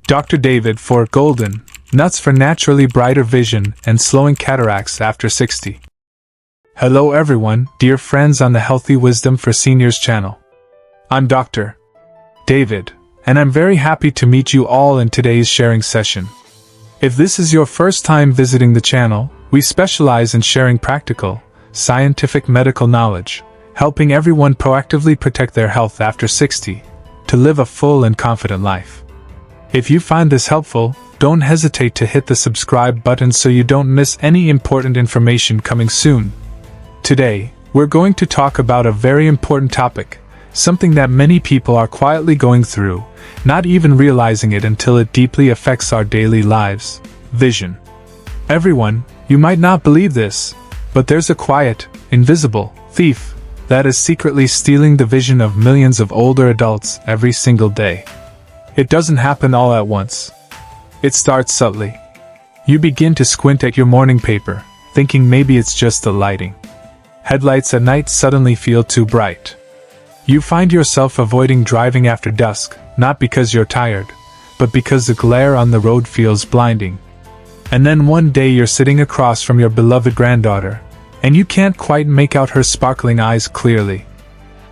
Dr. David for Golden Nuts for naturally brighter vision and slowing cataracts after 60. Hello everyone, dear friends on the Healthy Wisdom for Seniors channel. I'm Dr. David, and I'm very happy to meet you all in today's sharing session. If this is your first time visiting the channel, we specialize in sharing practical, scientific medical knowledge, helping everyone proactively protect their health after 60, to live a full and confident life. If you find this helpful, don't hesitate to hit the subscribe button so you don't miss any important information coming soon. Today, we're going to talk about a very important topic, something that many people are quietly going through, not even realizing it until it deeply affects our daily lives: vision. Everyone, you might not believe this, but there's a quiet, invisible thief that is secretly stealing the vision of millions of older adults every single day. It doesn't happen all at once. It starts subtly. You begin to squint at your morning paper, thinking maybe it's just the lighting. Headlights at night suddenly feel too bright. You find yourself avoiding driving after dusk, not because you're tired, but because the glare on the road feels blinding. And then one day you're sitting across from your beloved granddaughter, and you can't quite make out her sparkling eyes clearly.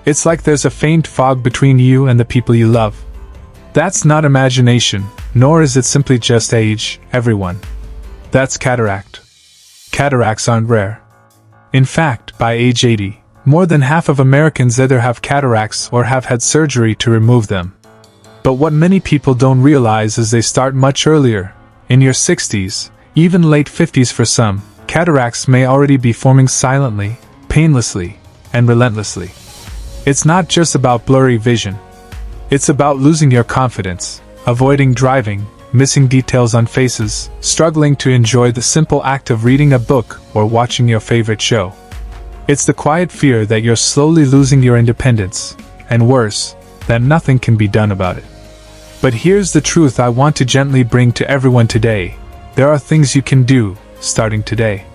It's like there's a faint fog between you and the people you love. That's not imagination, nor is it simply just age, everyone. That's cataract. Cataracts aren't rare. In fact, by age 80, more than half of Americans either have cataracts or have had surgery to remove them. But what many people don't realize is they start much earlier. In your 60s, even late 50s for some, cataracts may already be forming silently, painlessly, and relentlessly. It's not just about blurry vision. It's about losing your confidence, avoiding driving, missing details on faces, struggling to enjoy the simple act of reading a book or watching your favorite show. It's the quiet fear that you're slowly losing your independence, and worse, that nothing can be done about it. But here's the truth I want to gently bring to everyone today. There are things you can do, starting today.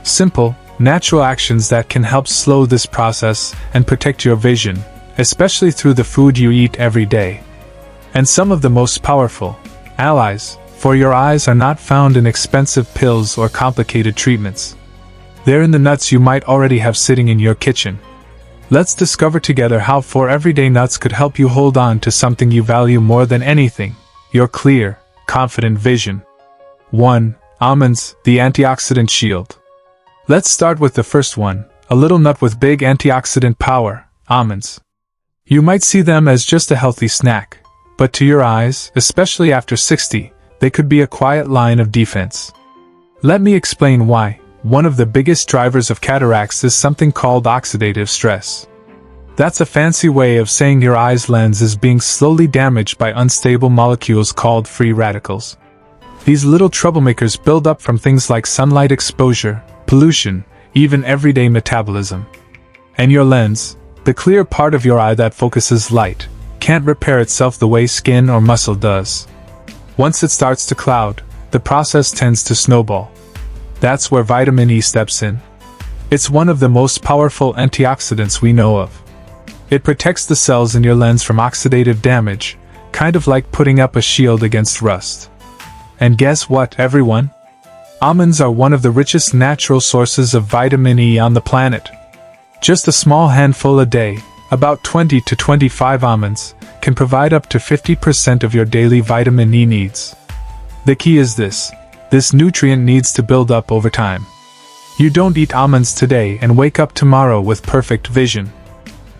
Simple, natural actions that can help slow this process and protect your vision, especially through the food you eat every day. And some of the most powerful allies for your eyes are not found in expensive pills or complicated treatments. They're in the nuts you might already have sitting in your kitchen. Let's discover together how 4 everyday nuts could help you hold on to something you value more than anything: your clear, confident vision. 1. Almonds, the antioxidant shield. Let's start with the first one, a little nut with big antioxidant power: almonds. You might see them as just a healthy snack, but to your eyes, especially after 60, they could be a quiet line of defense. Let me explain why. One of the biggest drivers of cataracts is something called oxidative stress. That's a fancy way of saying your eye's lens is being slowly damaged by unstable molecules called free radicals. These little troublemakers build up from things like sunlight exposure, pollution, even everyday metabolism. And your lens, the clear part of your eye that focuses light, can't repair itself the way skin or muscle does. Once it starts to cloud, the process tends to snowball. That's where vitamin E steps in. It's one of the most powerful antioxidants we know of. It protects the cells in your lens from oxidative damage, kind of like putting up a shield against rust. And guess what, everyone? Almonds are one of the richest natural sources of vitamin E on the planet. Just a small handful a day, about 20 to 25 almonds, can provide up to 50% of your daily vitamin E needs. The key is this nutrient needs to build up over time. You don't eat almonds today and wake up tomorrow with perfect vision.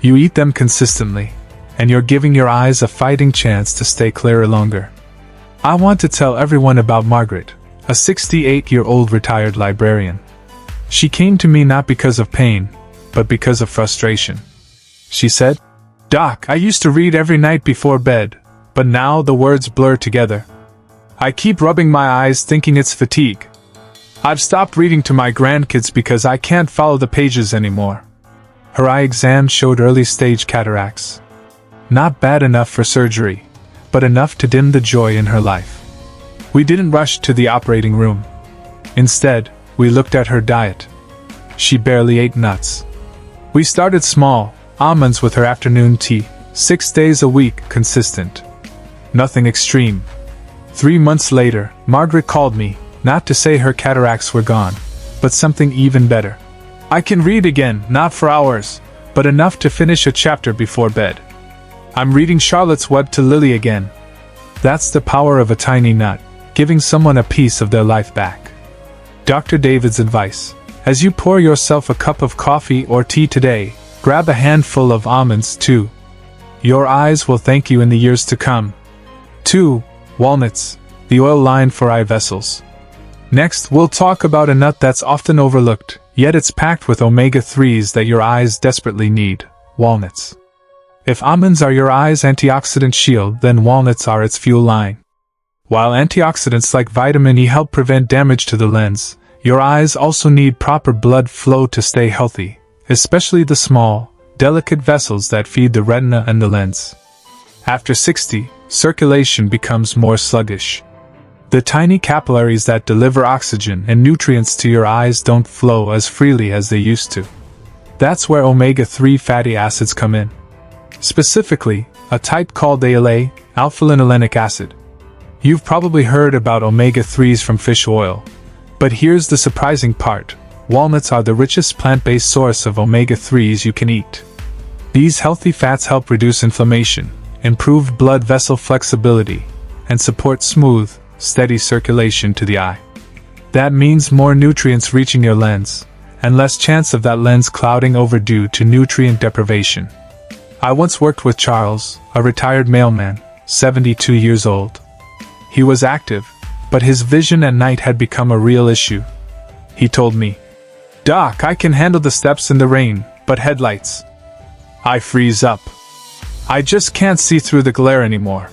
You eat them consistently, and you're giving your eyes a fighting chance to stay clearer longer. I want to tell everyone about Margaret, a 68-year-old retired librarian. She came to me not because of pain, but because of frustration. She said, "Doc, I used to read every night before bed, but now the words blur together. I keep rubbing my eyes thinking it's fatigue. I've stopped reading to my grandkids because I can't follow the pages anymore." Her eye exam showed early-stage cataracts. Not bad enough for surgery, but enough to dim the joy in her life. We didn't rush to the operating room. Instead, we looked at her diet. She barely ate nuts. We started small, almonds with her afternoon tea, 6 days a week, consistent. Nothing extreme. 3 months later, Margaret called me, not to say her cataracts were gone, but something even better. I can read again, not for hours, but enough to finish a chapter before bed. I'm reading Charlotte's Web to Lily again. That's the power of a tiny nut, giving someone a piece of their life back. Dr. David's advice: as you pour yourself a cup of coffee or tea today, grab a handful of almonds too. Your eyes will thank you in the years to come. 2. Walnuts, the oil line for eye vessels. Next, we'll talk about a nut that's often overlooked, yet it's packed with omega-3s that your eyes desperately need: walnuts. If almonds are your eye's antioxidant shield, then walnuts are its fuel line. While antioxidants like vitamin E help prevent damage to the lens, your eyes also need proper blood flow to stay healthy, especially the small, delicate vessels that feed the retina and the lens. After 60, circulation becomes more sluggish. The tiny capillaries that deliver oxygen and nutrients to your eyes don't flow as freely as they used to. That's where omega-3 fatty acids come in. Specifically, a type called ALA, alpha-linolenic acid. You've probably heard about omega-3s from fish oil. But here's the surprising part: walnuts are the richest plant-based source of omega-3s you can eat. These healthy fats help reduce inflammation, improve blood vessel flexibility, and support smooth, steady circulation to the eye. That means more nutrients reaching your lens, and less chance of that lens clouding over due to nutrient deprivation. I once worked with Charles, a retired mailman, 72 years old. He was active, but his vision at night had become a real issue. He told me, "Doc, I can handle the steps in the rain, but headlights, I freeze up. I just can't see through the glare anymore."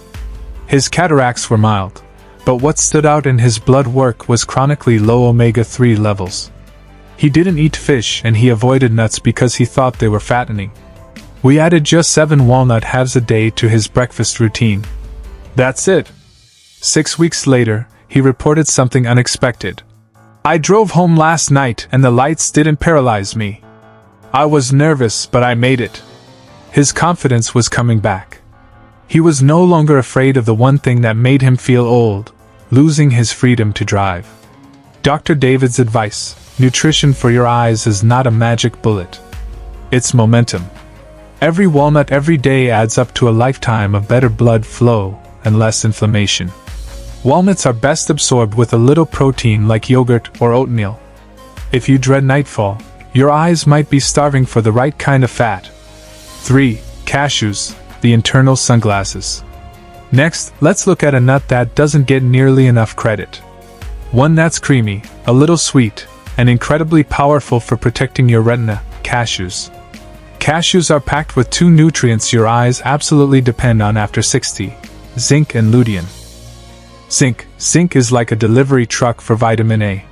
His cataracts were mild, but what stood out in his blood work was chronically low omega-3 levels. He didn't eat fish and he avoided nuts because he thought they were fattening. We added just 7 walnut halves a day to his breakfast routine. That's it. 6 weeks later, he reported something unexpected. "I drove home last night and the lights didn't paralyze me. I was nervous, but I made it." His confidence was coming back. He was no longer afraid of the one thing that made him feel old: losing his freedom to drive. Dr. David's advice: nutrition for your eyes is not a magic bullet. It's momentum. Every walnut every day adds up to a lifetime of better blood flow and less inflammation. Walnuts are best absorbed with a little protein like yogurt or oatmeal. If you dread nightfall, your eyes might be starving for the right kind of fat. 3. Cashews, the internal sunglasses. Next, let's look at a nut that doesn't get nearly enough credit. One that's creamy, a little sweet, and incredibly powerful for protecting your retina: cashews. Cashews are packed with 2 nutrients your eyes absolutely depend on after 60: zinc and lutein. Zinc is like a delivery truck for vitamin A.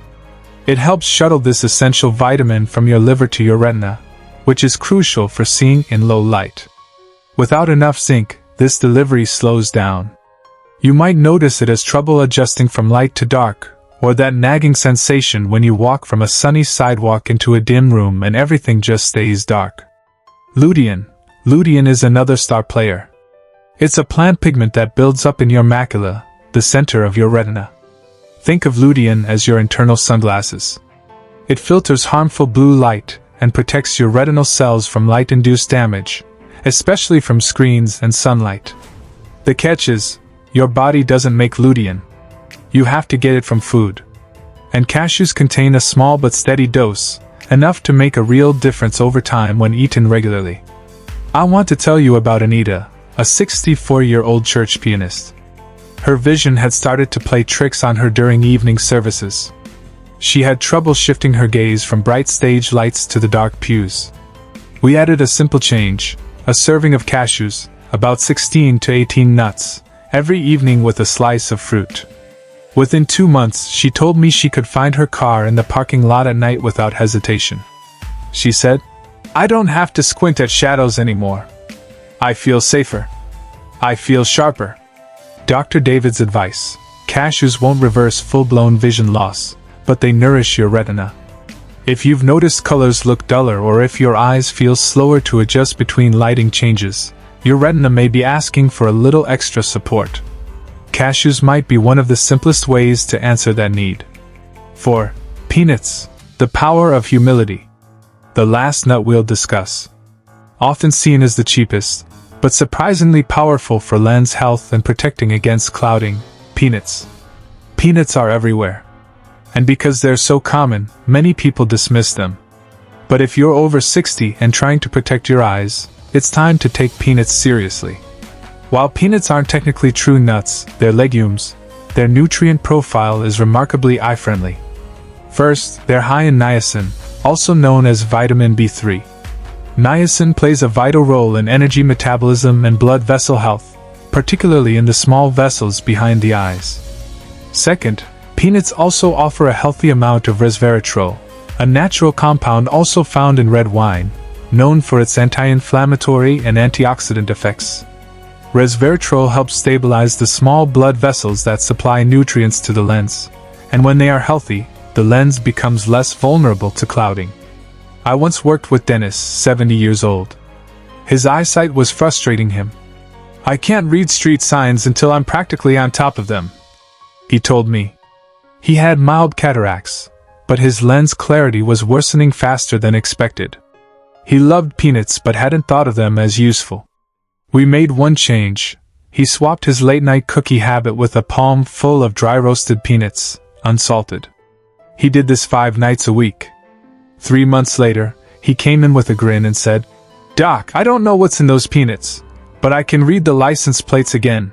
It helps shuttle this essential vitamin from your liver to your retina, which is crucial for seeing in low light. Without enough zinc, this delivery slows down. You might notice it as trouble adjusting from light to dark, or that nagging sensation when you walk from a sunny sidewalk into a dim room and everything just stays dark. Lutein is another star player. It's a plant pigment that builds up in your macula, the center of your retina. Think of lutein as your internal sunglasses. It filters harmful blue light and protects your retinal cells from light-induced damage, especially from screens and sunlight. The catch is, your body doesn't make lutein. You have to get it from food. And cashews contain a small but steady dose, enough to make a real difference over time when eaten regularly. I want to tell you about Anita, a 64-year-old church pianist. Her vision had started to play tricks on her during evening services. She had trouble shifting her gaze from bright stage lights to the dark pews. We added a simple change: a serving of cashews, about 16 to 18 nuts, every evening with a slice of fruit. Within 2 months, she told me she could find her car in the parking lot at night without hesitation. She said, "I don't have to squint at shadows anymore. I feel safer. I feel sharper." Dr. David's advice: cashews won't reverse full-blown vision loss, but they nourish your retina. If you've noticed colors look duller or if your eyes feel slower to adjust between lighting changes, your retina may be asking for a little extra support. Cashews might be one of the simplest ways to answer that need. 4. Peanuts. The power of humility. The last nut we'll discuss. Often seen as the cheapest, but surprisingly powerful for lens health and protecting against clouding, peanuts. Peanuts are everywhere. And because they're so common, many people dismiss them. But if you're over 60 and trying to protect your eyes, it's time to take peanuts seriously. While peanuts aren't technically true nuts, they're legumes, their nutrient profile is remarkably eye-friendly. First, they're high in niacin, also known as vitamin B3. Niacin plays a vital role in energy metabolism and blood vessel health, particularly in the small vessels behind the eyes. Second, peanuts also offer a healthy amount of resveratrol, a natural compound also found in red wine, known for its anti-inflammatory and antioxidant effects. Resveratrol helps stabilize the small blood vessels that supply nutrients to the lens, and when they are healthy, the lens becomes less vulnerable to clouding. I once worked with Dennis, 70 years old. His eyesight was frustrating him. "I can't read street signs until I'm practically on top of them," he told me. He had mild cataracts, but his lens clarity was worsening faster than expected. He loved peanuts but hadn't thought of them as useful. We made one change. He swapped his late-night cookie habit with a palm full of dry roasted peanuts, unsalted. He did this 5 nights a week. 3 months later, he came in with a grin and said, "Doc, I don't know what's in those peanuts, but I can read the license plates again."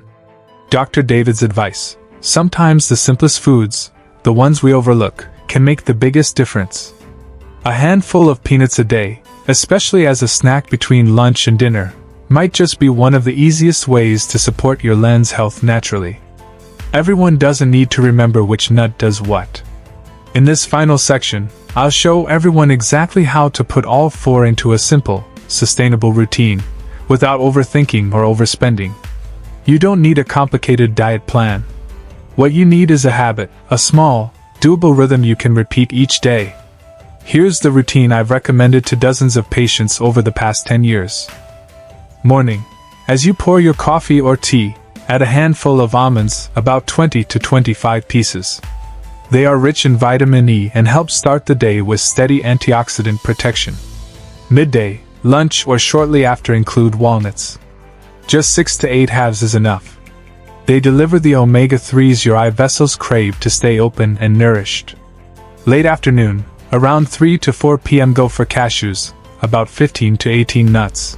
Dr. David's advice: sometimes the simplest foods, the ones we overlook, can make the biggest difference. A handful of peanuts a day, especially as a snack between lunch and dinner, might just be one of the easiest ways to support your lens health naturally. Everyone doesn't need to remember which nut does what. In this final section, I'll show everyone exactly how to put all 4 into a simple, sustainable routine, without overthinking or overspending. You don't need a complicated diet plan. What you need is a habit, a small, doable rhythm you can repeat each day. Here's the routine I've recommended to dozens of patients over the past 10 years. Morning. As you pour your coffee or tea, add a handful of almonds, about 20 to 25 pieces. They are rich in vitamin E and help start the day with steady antioxidant protection. Midday, lunch or shortly after include walnuts. Just 6 to 8 halves is enough. They deliver the omega-3s your eye vessels crave to stay open and nourished. Late afternoon, around 3 to 4 p.m. go for cashews, about 15 to 18 nuts.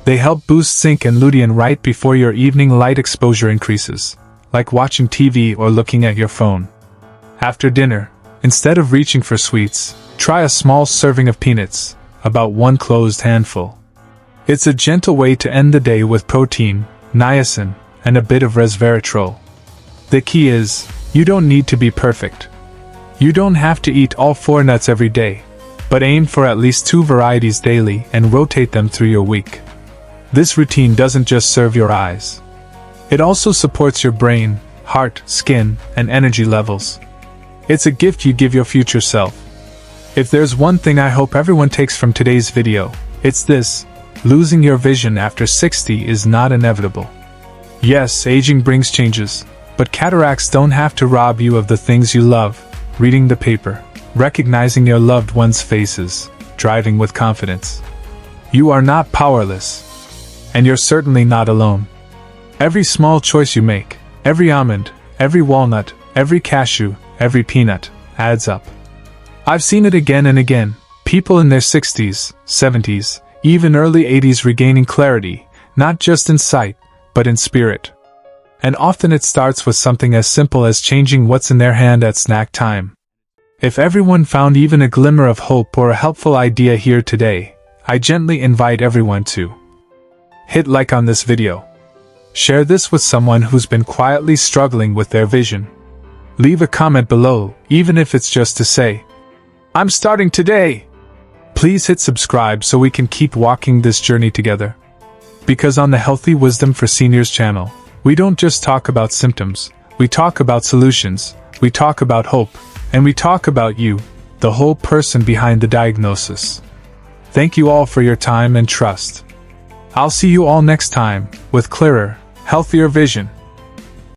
They help boost zinc and lutein right before your evening light exposure increases, like watching TV or looking at your phone. After dinner, instead of reaching for sweets, try a small serving of peanuts, about 1 closed handful. It's a gentle way to end the day with protein, niacin, and a bit of resveratrol. The key is, you don't need to be perfect. You don't have to eat all 4 nuts every day, but aim for at least 2 varieties daily and rotate them through your week. This routine doesn't just serve your eyes. It also supports your brain, heart, skin, and energy levels. It's a gift you give your future self. If there's one thing I hope everyone takes from today's video, it's this: losing your vision after 60 is not inevitable. Yes, aging brings changes, but cataracts don't have to rob you of the things you love: reading the paper, recognizing your loved ones' faces, driving with confidence. You are not powerless. And you're certainly not alone. Every small choice you make, every almond, every walnut, every cashew, every peanut, adds up. I've seen it again and again, people in their 60s, 70s, even early 80s regaining clarity, not just in sight, but in spirit. And often it starts with something as simple as changing what's in their hand at snack time. If everyone found even a glimmer of hope or a helpful idea here today, I gently invite everyone to hit like on this video. Share this with someone who's been quietly struggling with their vision. Leave a comment below, even if it's just to say, "I'm starting today!" Please hit subscribe so we can keep walking this journey together. Because on the Healthy Wisdom for Seniors channel, we don't just talk about symptoms, we talk about solutions, we talk about hope, and we talk about you, the whole person behind the diagnosis. Thank you all for your time and trust. I'll see you all next time, with clearer, healthier vision.